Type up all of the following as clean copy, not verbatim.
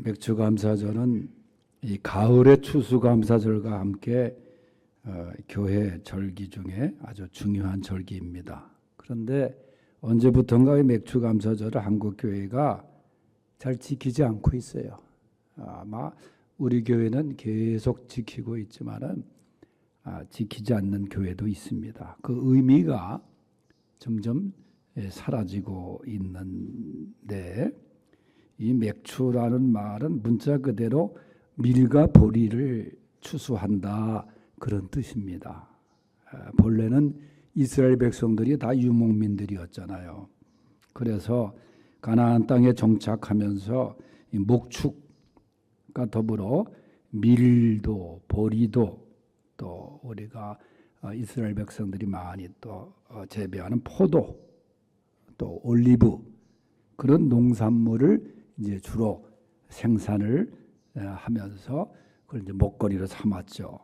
맥주감사절은 이 가을의 추수감사절과 함께 교회 절기 중에 아주 중요한 절기입니다. 그런데 언제부턴가 이 맥주감사절을 한국교회가 잘 지키지 않고 있어요. 아마 우리 교회는 계속 지키고 있지만은 지키지 않는 교회도 있습니다. 그 의미가 점점 사라지고 있는데, 이 맥추라는 말은 문자 그대로 밀과 보리를 추수한다, 그런 뜻입니다. 본래는 이스라엘 백성들이 다 유목민들이었잖아요. 그래서 가나안 땅에 정착하면서 이 목축과 더불어 밀도 보리도 또 우리가 이스라엘 백성들이 많이 또 재배하는 포도 또 올리브, 그런 농산물을 이제 주로 생산을 하면서 그걸 이제 먹거리로 삼았죠.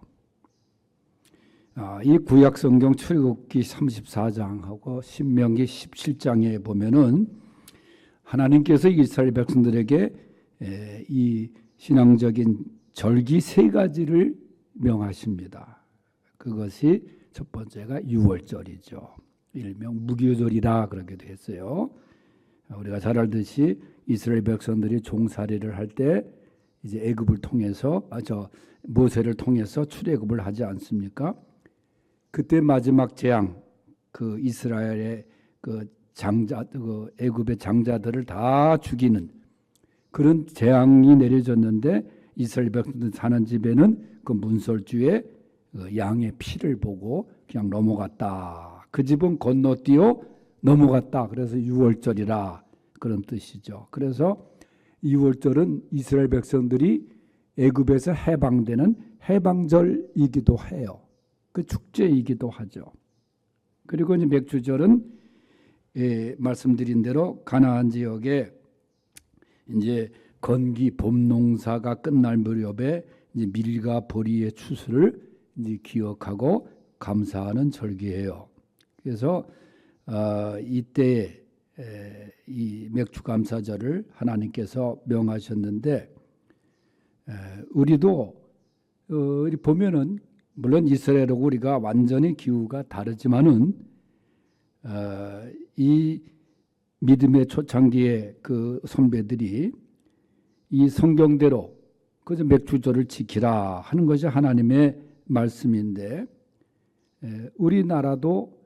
이 구약 성경 출애굽기 34장하고 신명기 17장에 보면은 하나님께서 이스라엘 백성들에게 이 신앙적인 절기 세 가지를 명하십니다. 그것이 첫 번째가 유월절이죠. 일명 무교절이라 그렇게 됐어요. 우리가 잘 알듯이 이스라엘 백성들이 종살이를 할 때 이제 애굽을 통해서 모세를 통해서 출애굽을 하지 않습니까? 그때 마지막 재앙, 그 이스라엘의 그 장자, 그 애굽의 장자들을 다 죽이는 그런 재앙이 내려졌는데, 이스라엘 백성들 사는 집에는 그 문설주에 양의 피를 보고 그냥 넘어갔다. 그 집은 건너뛰어 넘어갔다. 그래서 유월절이라 그런 뜻이죠. 그래서 유월절은 이스라엘 백성들이 애굽에서 해방되는 해방절이기도 해요. 그 축제이기도 하죠. 그리고 이제 맥주절은 말씀드린 대로 가나안 지역에 이제 건기 봄 농사가 끝날 무렵에 이제 밀과 보리의 추수를 이제 기억하고 감사하는 절기예요. 그래서 이때 이 맥주감사절을 하나님께서 명하셨는데, 우리도 보면은 물론 이스라엘하고 우리가 완전히 기후가 다르지만은 이 믿음의 초창기의 그 선배들이 이 성경대로 그저 맥주절을 지키라 하는 것이 하나님의 말씀인데, 우리나라도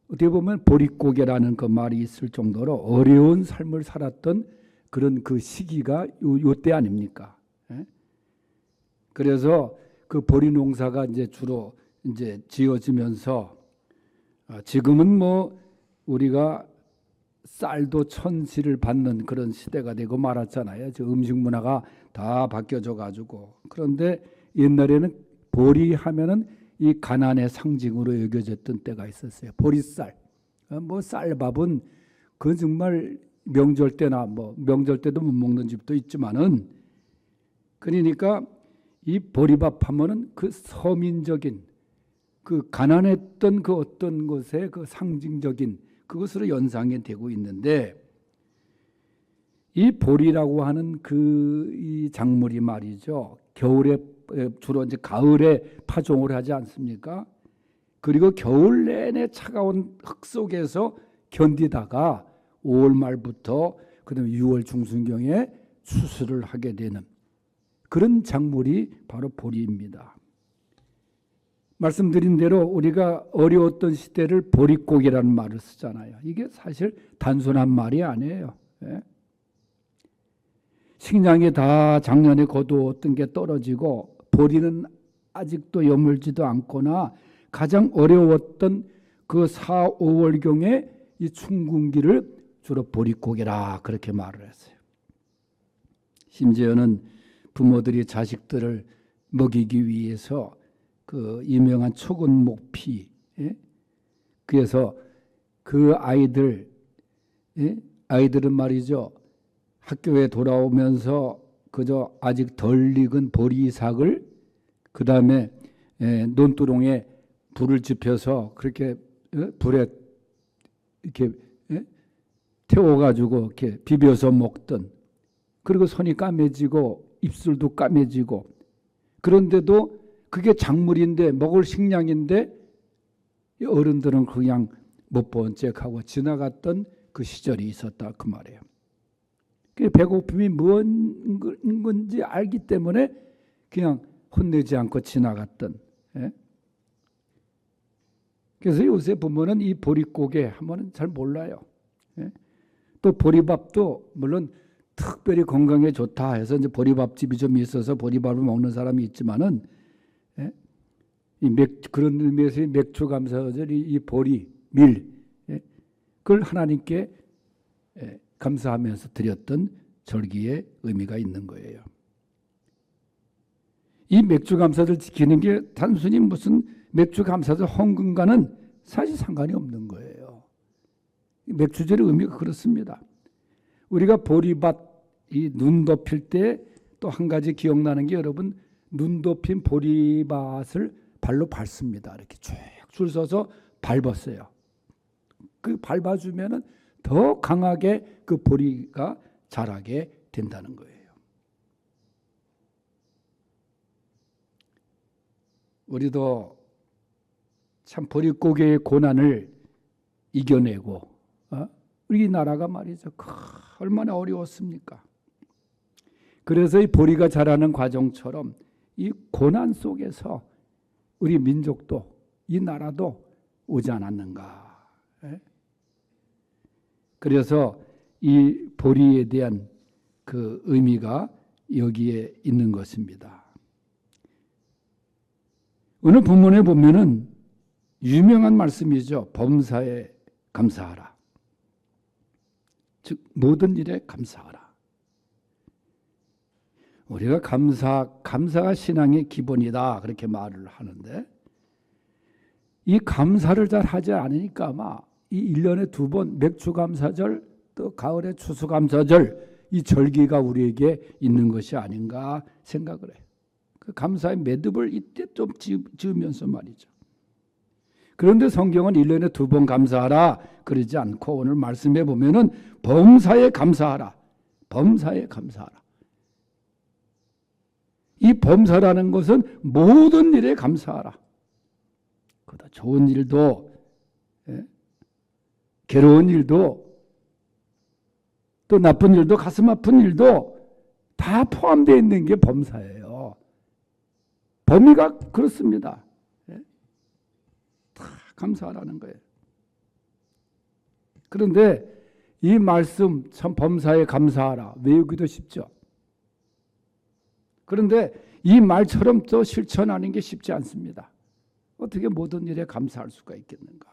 어떻게 보면 보릿고개라는 그 말이 있을 정도로 어려운 삶을 살았던 그런 그 시기가 요때 아닙니까? 그래서 그 보리 농사가 이제 주로 이제 지어지면서 지금은 뭐 우리가 쌀도 천시를 받는 그런 시대가 되고 말았잖아요. 음식 문화가 다 바뀌어져 가지고. 그런데 옛날에는 보리 하면은 이 가난의 상징으로 여겨졌던 때가 있었어요. 보리쌀, 뭐 쌀밥은 그 정말 명절 때나 뭐 명절 때도 못 먹는 집도 있지만은, 그러니까 이 보리밥 하면은 그 서민적인 그 가난했던 그 어떤 것의 그 상징적인 그것으로 연상이 되고 있는데, 이 보리라고 하는 이 작물이 말이죠. 겨울에 주로 이제 가을에 파종을 하지 않습니까? 그리고 겨울 내내 차가운 흙 속에서 견디다가 5월 말부터 그다음에 6월 중순경에 추수를 하게 되는 그런 작물이 바로 보리입니다. 말씀드린 대로 우리가 어려웠던 시대를 보릿고개라는 말을 쓰잖아요. 이게 사실 단순한 말이 아니에요. 식량이 다 작년에 거두었던 게 떨어지고 보리는 아직도 여물지도 않거나 가장 어려웠던 그 4, 5월경에 이 춘궁기를 주로 보릿고개라 그렇게 말을 했어요. 심지어는 부모들이 자식들을 먹이기 위해서 그 유명한 초근목피, 그래서 그 아이들은 말이죠, 학교에 돌아오면서 그저 아직 덜 익은 보리삭을 그 다음에 논두렁에 불을 지펴서 그렇게 불에 이렇게 태워가지고 이렇게 비벼서 먹던 그리고 손이 까매지고 입술도 까매지고, 그런데도 그게 작물인데, 먹을 식량인데 어른들은 그냥 못 본 척하고 지나갔던 그 시절이 있었다 그 말이에요. 배고픔이 뭔 건지 알기 때문에 그냥 혼내지 않고 지나갔던. 예? 그래서 요새 보면은 이 보릿고개 하면은 잘 몰라요. 예? 또 보리밥도 물론 특별히 건강에 좋다 해서 이제 보리밥집이 좀 있어서 보리밥을 먹는 사람이 있지만은, 예? 그런 의미에서 이 맥주 감사절 이 보리 밀, 예? 그걸 하나님께 감사하면서 드렸던 절기의 의미가 있는 거예요. 이 맥주 감사절 지키는 게 단순히 무슨 맥주 감사절 헌금과는 사실 상관이 없는 거예요. 맥주절의 의미가 그렇습니다. 우리가 보리밭 이 눈 덮일 때 또 한 가지 기억나는 게, 여러분 눈 덮인 보리밭을 발로 밟습니다. 이렇게 쭉 줄 서서 밟았어요. 그 밟아주면은 더 강하게 그 보리가 자라게 된다는 거예요. 우리도 참 보릿고개의 고난을 이겨내고, 우리나라가 말이죠, 얼마나 어려웠습니까? 그래서 이 보리가 자라는 과정처럼 이 고난 속에서 우리 민족도, 이 나라도 오지 않았는가. 그래서 이 보리에 대한 그 의미가 여기에 있는 것입니다. 오늘 본문에 보면은 유명한 말씀이죠. 범사에 감사하라. 즉 모든 일에 감사하라. 우리가 감사가 신앙의 기본이다 그렇게 말을 하는데, 이 감사를 잘 하지 않으니까 아마 이 1년에 2번 맥주감사절, 또 가을에 추수감사절, 이 절기가 우리에게 있는 것이 아닌가 생각을 해요. 그 감사의 매듭을 이때 좀 지으면서 말이죠. 그런데 성경은 1년에 2번 감사하라 그러지 않고 오늘 말씀해 보면은 범사에 감사하라. 범사에 감사하라. 이 범사라는 것은 모든 일에 감사하라. 그다 좋은 일도, 괴로운 일도, 또 나쁜 일도, 가슴 아픈 일도 다 포함되어 있는 게 범사예요. 범위가 그렇습니다. 다 감사하라는 거예요. 그런데 이 말씀 참 범사에 감사하라 외우기도 쉽죠. 그런데 이 말처럼 또 실천하는 게 쉽지 않습니다. 어떻게 모든 일에 감사할 수가 있겠는가?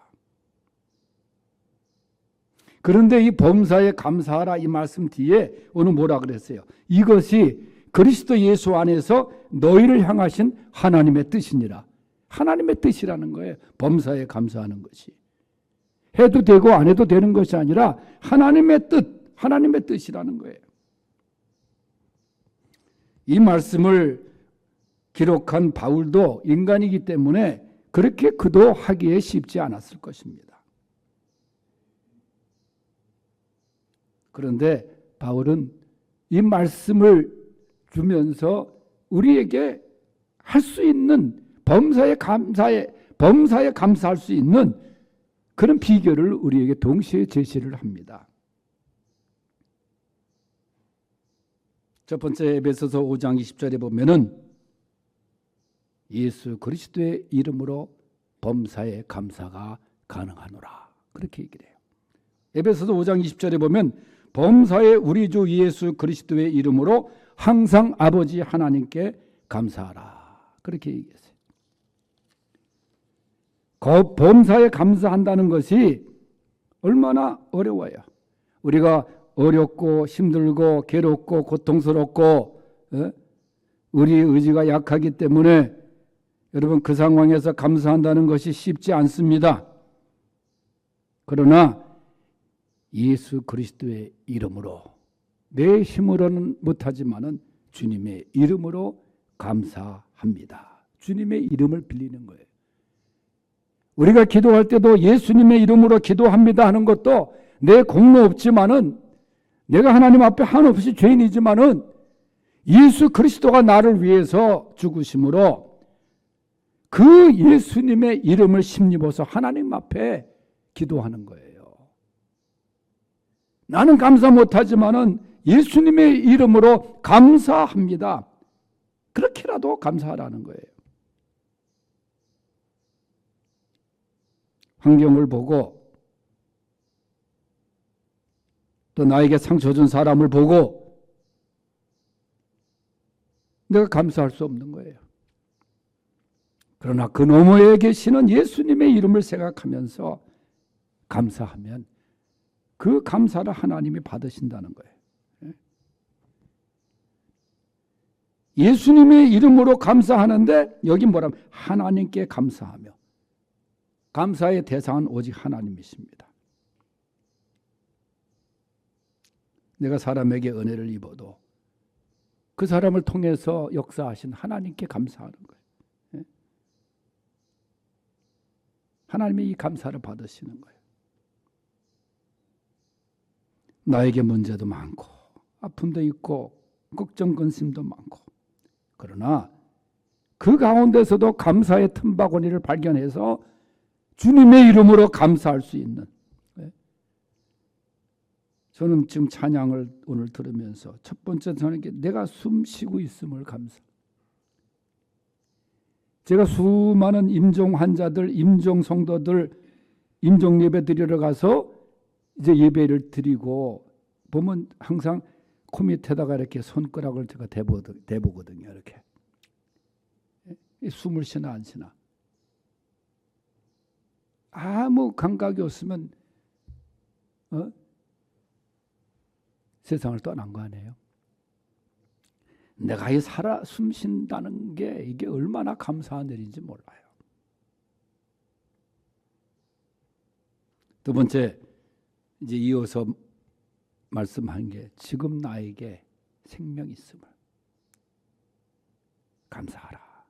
그런데 이 범사에 감사하라 이 말씀 뒤에 오늘 뭐라 그랬어요? 이것이 그리스도 예수 안에서 너희를 향하신 하나님의 뜻이니라. 하나님의 뜻이라는 거예요. 범사에 감사하는 것이. 해도 되고 안 해도 되는 것이 아니라 하나님의 뜻, 하나님의 뜻이라는 거예요. 이 말씀을 기록한 바울도 인간이기 때문에 그렇게 그도 하기에 쉽지 않았을 것입니다. 그런데 바울은 이 말씀을 주면서 우리에게 할 수 있는 범사에 감사할 수 있는 그런 비결을 우리에게 동시에 제시를 합니다. 첫 번째 에베소서 5장 20절에 보면은 예수 그리스도의 이름으로 범사에 감사가 가능하노라 그렇게 얘기를 해요. 에베소서 5장 20절에 보면 범사에 우리 주 예수 그리스도의 이름으로 항상 아버지 하나님께 감사하라 그렇게 얘기했어요. 범사에 감사한다는 것이 얼마나 어려워요. 우리가 어렵고 힘들고 괴롭고 고통스럽고 우리 의지가 약하기 때문에 여러분 그 상황에서 감사한다는 것이 쉽지 않습니다. 그러나 예수 그리스도의 이름으로, 내 힘으로는 못하지만은 주님의 이름으로 감사합니다. 주님의 이름을 빌리는 거예요. 우리가 기도할 때도 예수님의 이름으로 기도합니다 하는 것도 내 공로 없지만은 내가 하나님 앞에 한없이 죄인이지만은 예수 그리스도가 나를 위해서 죽으심으로 그 예수님의 이름을 힘입어서 하나님 앞에 기도하는 거예요. 나는 감사 못하지만은 예수님의 이름으로 감사합니다. 그렇게라도 감사하라는 거예요. 환경을 보고 또 나에게 상처 준 사람을 보고 내가 감사할 수 없는 거예요. 그러나 그 너머에 계시는 예수님의 이름을 생각하면서 감사하면 그 감사를 하나님이 받으신다는 거예요. 예수님의 이름으로 감사하는데 여기 뭐라면 하나님께 감사하며, 감사의 대상은 오직 하나님이십니다. 내가 사람에게 은혜를 입어도 그 사람을 통해서 역사하신 하나님께 감사하는 거예요. 하나님이 이 감사를 받으시는 거예요. 나에게 문제도 많고 아픔도 있고 걱정 근심도 많고, 그러나 그 가운데서도 감사의 틈바구니를 발견해서 주님의 이름으로 감사할 수 있는, 저는 지금 찬양을 오늘 들으면서 첫 번째 저는 내가 숨 쉬고 있음을 감사. 제가 수많은 임종 환자들, 임종 성도들, 임종 예배 드리러 가서 이제 예배를 드리고 보면 항상 코 밑에다가 이렇게 손가락을 제가 대보거든요. 이렇게 숨을 쉬나 안 쉬나. 아무 감각이 없으면 세상을 떠난 거 아니에요? 내가 이 살아 숨 쉰다는 게 이게 얼마나 감사한 일인지 몰라요. 두 번째, 이제 이어서 말씀한 게 지금 나에게 생명이 있음을 감사하라.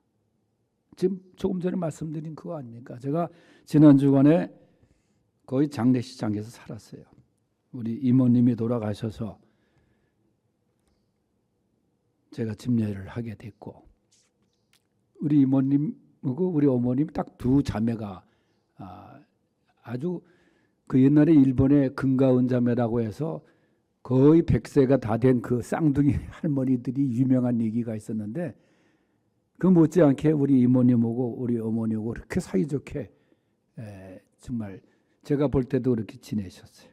지금 조금 전에 말씀드린 그거 아닙니까? 제가 지난 주간에 거의 장례식장에서 살았어요. 우리 이모님이 돌아가셔서 제가 집례를 하게 됐고, 우리 이모님하고 우리 어머님 딱 두 자매가 아주 그 옛날에 일본의 근가은 자매라고 해서 거의 100세가 다 된 그 쌍둥이 할머니들이 유명한 얘기가 있었는데, 그 못지않게 우리 이모님하고 우리 어머니하고 그렇게 사이좋게 정말 제가 볼 때도 그렇게 지내셨어요.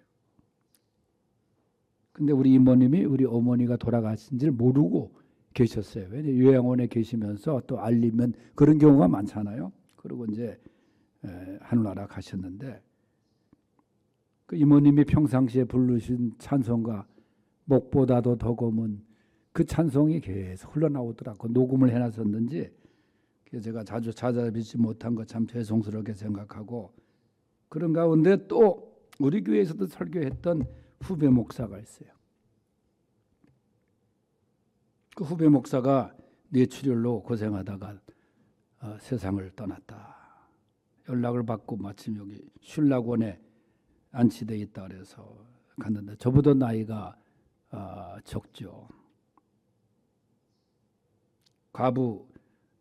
근데 우리 이모님이 우리 어머니가 돌아가신지를 모르고 계셨어요. 왜냐 요양원에 계시면서 또 알리면 그런 경우가 많잖아요. 그리고 이제 하늘나라 가셨는데, 그 이모님이 평상시에 부르신 찬송가 목보다도 더 검은 그 찬송이 계속 흘러나오더라고. 녹음을 해놨었는지 제가 자주 찾아뵙지 못한 거 참 죄송스럽게 생각하고, 그런 가운데 또 우리 교회에서도 설교했던 후배 목사가 있어요. 그 후배 목사가 뇌출혈로 고생하다가 세상을 떠났다. 연락을 받고 마침 여기 슐락원에 안치되어 있다 그래서 갔는데 저보다 나이가 적죠. 과부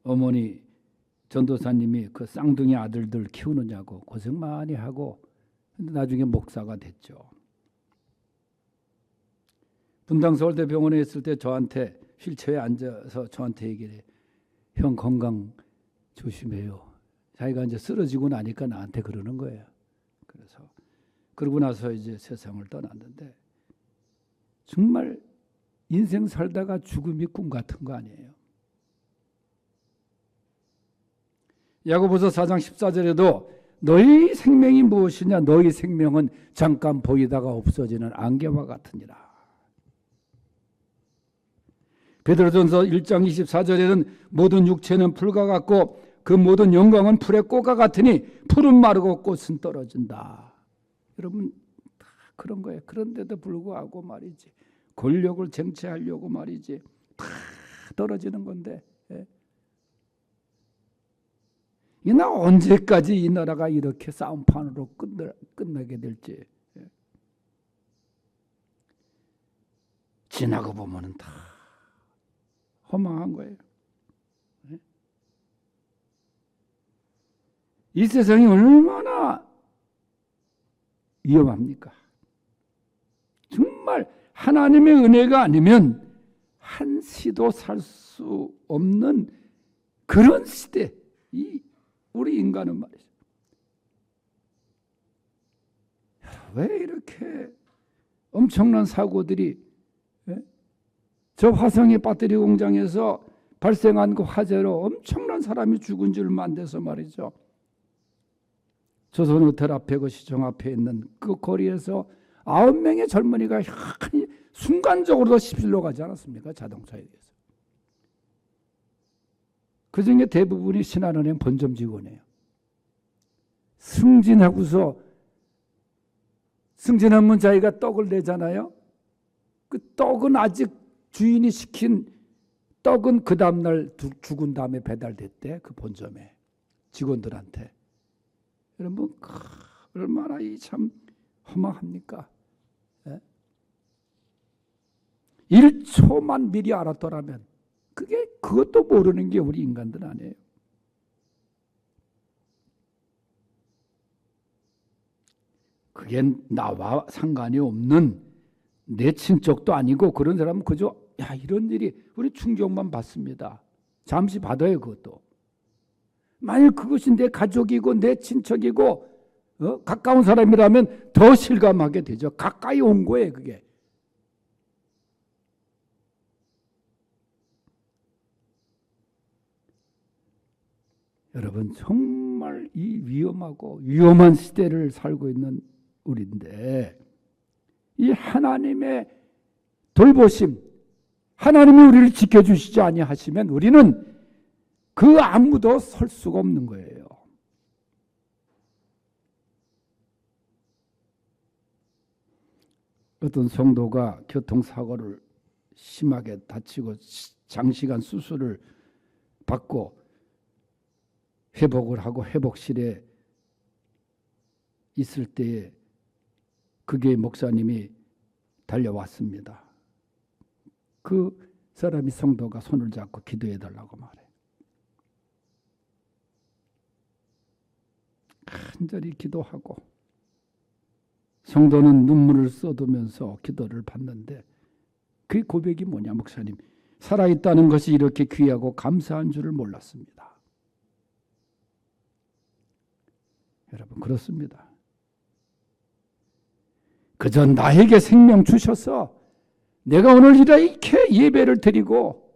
어머니 전도사님이 그 쌍둥이 아들들 키우느냐고 고생 많이 하고, 근데 나중에 목사가 됐죠. 분당서울대병원에 있을 때 저한테 휠체어에 앉아서 저한테 얘기를 해. 형 건강 조심해요. 자기가 이제 쓰러지고 나니까 나한테 그러는 거예요. 그래서 그러고 나서 이제 세상을 떠났는데, 정말 인생 살다가 죽음이 꿈 같은 거 아니에요. 야고보서 4장 14절에도 너희 생명이 무엇이냐, 너희 생명은 잠깐 보이다가 없어지는 안개와 같으니라. 베드로전서 1장 24절에는 모든 육체는 풀과 같고 그 모든 영광은 풀의 꽃과 같으니 풀은 마르고 꽃은 떨어진다. 여러분 다 그런 거예요. 그런데도 불구하고 말이지, 권력을 쟁취하려고 말이지 다 떨어지는 건데, 이나 언제까지 이 나라가 이렇게 싸움판으로 끝나게 될지. 지나고 보면은 다 허망한 거예요. 이 세상이 얼마나 위험합니까? 정말 하나님의 은혜가 아니면 한시도 살 수 없는 그런 시대, 이 우리 인간은 말이죠. 왜 이렇게 엄청난 사고들이, 저 화성의 배터리 공장에서 발생한 그 화재로 엄청난 사람이 죽은 지 얼마 안 돼서 말이죠. 조선 호텔 앞에 그 시청 앞에 있는 그 거리에서 9명의 젊은이가 순간적으로 휩쓸려 가지 않았습니까? 자동차에 대해서. 그중에 대부분이 신한은행 본점 직원이에요. 승진하고서 승진하면 자기가 떡을 내잖아요. 그 떡은 아직 주인이 시킨 떡은 그 다음날 죽은 다음에 배달됐대. 그 본점에 직원들한테. 여러분 얼마나 이 참 허망합니까? 1초만 미리 알았더라면 그것도 모르는 게 우리 인간들 아니에요. 그게 나와 상관이 없는 내 친척도 아니고 그런 사람은 그저 이런 일이 우리 충격만 받습니다. 잠시 받아요. 그것도. 만일 그것이 내 가족이고 내 친척이고 가까운 사람이라면 더 실감하게 되죠. 가까이 온 거예요. 그게. 여러분 정말 이 위험하고 위험한 시대를 살고 있는 우리인데 이 하나님의 돌보심, 하나님이 우리를 지켜주시지 아니하시면 우리는 그 아무도 설 수가 없는 거예요. 어떤 성도가 교통사고를 심하게 다치고 장시간 수술을 받고 회복을 하고 회복실에 있을 때에 그게 목사님이 달려왔습니다. 그 사람이 성도가 손을 잡고 기도해 달라고 말해. 간절히 기도하고 성도는 눈물을 쏟으면서 기도를 받는데 그 고백이 뭐냐, 목사님. 살아있다는 것이 이렇게 귀하고 감사한 줄을 몰랐습니다. 여러분 그렇습니다. 그저 나에게 생명 주셔서 내가 오늘 이렇게 예배를 드리고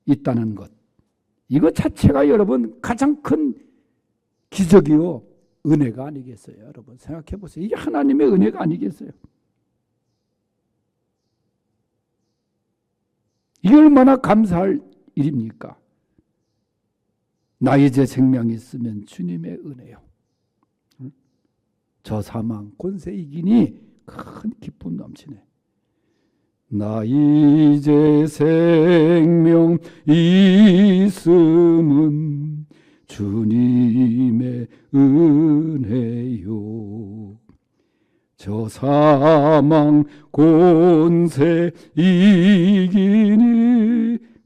있다는 것, 이것 자체가 여러분 가장 큰 기적이요 은혜가 아니겠어요? 여러분 생각해 보세요. 이게 하나님의 은혜가 아니겠어요? 이게 얼마나 감사할 일입니까? 나 이제 생명이 있으면 주님의 은혜요. 저 사망 권세 이기니 큰 기쁨 넘치네. 나 이제 생명 있음은 주님의 은혜요. 저 사망 권세 이기니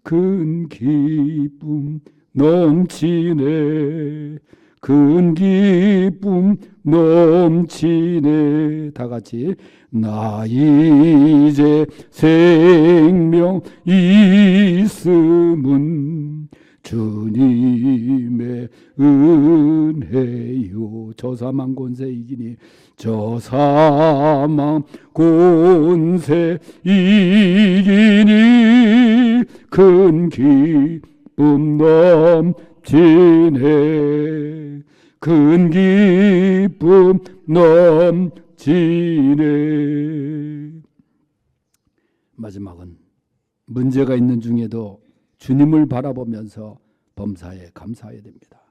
큰 기쁨 넘치네. 큰 기쁨 넘치네. 다 같이. 나 이제 생명 있음은 주님의 은혜요. 저 사망 권세 이기니 저 사망 권세 이기니 큰 기쁨 넘치네. 큰 기쁨 넘치네. 마지막은 문제가 있는 중에도 주님을 바라보면서 범사에 감사해야 됩니다.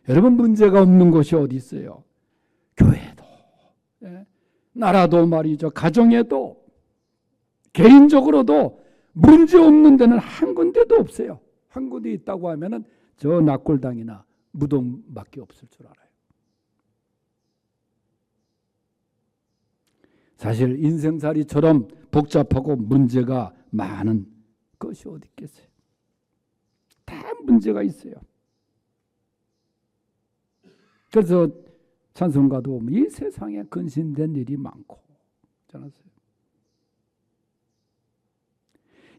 여러분 문제가 없는 곳이 어디 있어요? 교회도, 나라도 말이죠. 가정에도, 개인적으로도 문제 없는 데는 한 군데도 없어요. 한 군데 있다고 하면은 저 낙골당이나 무덤밖에 없을 줄 알아요. 사실 인생살이처럼 복잡하고 문제가 많은 것이 어디 있겠어요. 다 문제가 있어요. 그래서 찬송가도 보면 이 세상에 근심된 일이 많고 않았어요.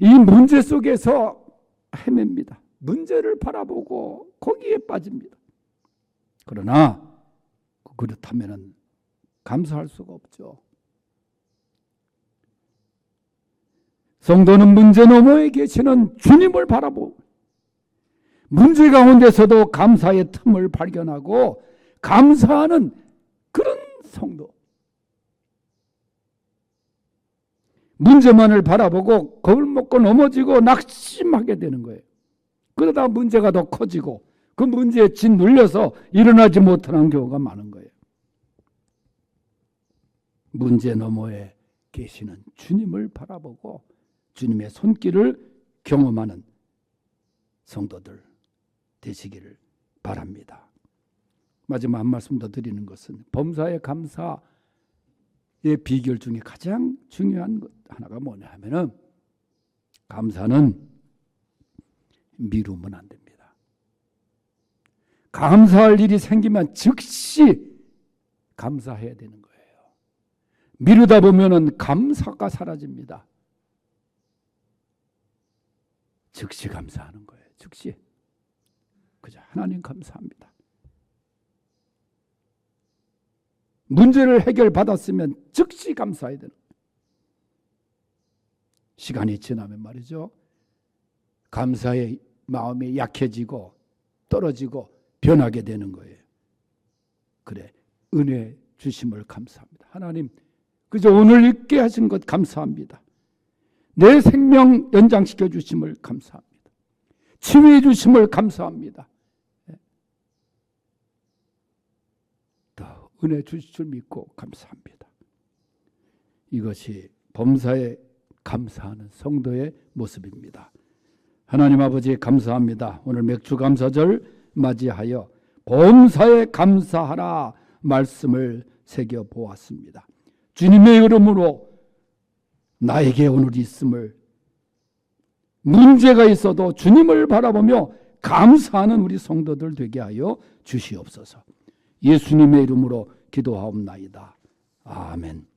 이 문제 속에서 헤맵니다. 문제를 바라보고 거기에 빠집니다. 그러나 그렇다면 감사할 수가 없죠. 성도는 문제 너머에 계시는 주님을 바라보고 문제 가운데서도 감사의 틈을 발견하고 감사하는 그런 성도. 문제만을 바라보고 겁을 먹고 넘어지고 낙심하게 되는 거예요. 그러다 문제가 더 커지고 그 문제에 짓눌려서 일어나지 못하는 경우가 많은 거예요. 문제 너머에 계시는 주님을 바라보고 주님의 손길을 경험하는 성도들 되시기를 바랍니다. 마지막 한 말씀 더 드리는 것은 범사에 감사의 비결 중에 가장 중요한 것 하나가 뭐냐 하면은 감사는 미루면 안 됩니다. 감사할 일이 생기면 즉시 감사해야 되는 거예요. 미루다 보면은 감사가 사라집니다. 즉시 감사하는 거예요. 즉시. 그저 하나님 감사합니다. 문제를 해결받았으면 즉시 감사해야 되는 거예요. 시간이 지나면 말이죠. 감사의 마음이 약해지고 떨어지고 변하게 되는 거예요. 그래, 은혜 주심을 감사합니다. 하나님, 그저 오늘 있게 하신 것 감사합니다. 내 생명 연장시켜 주심을 감사합니다. 치유해 주심을 감사합니다. 더 은혜 주실 줄 믿고 감사합니다. 이것이 범사에 감사하는 성도의 모습입니다. 하나님 아버지 감사합니다. 오늘 맥주감사절 맞이하여 범사에 감사하라 말씀을 새겨보았습니다. 주님의 이름으로 나에게 오늘 있음을 문제가 있어도 주님을 바라보며 감사하는 우리 성도들 되게 하여 주시옵소서. 예수님의 이름으로 기도하옵나이다. 아멘.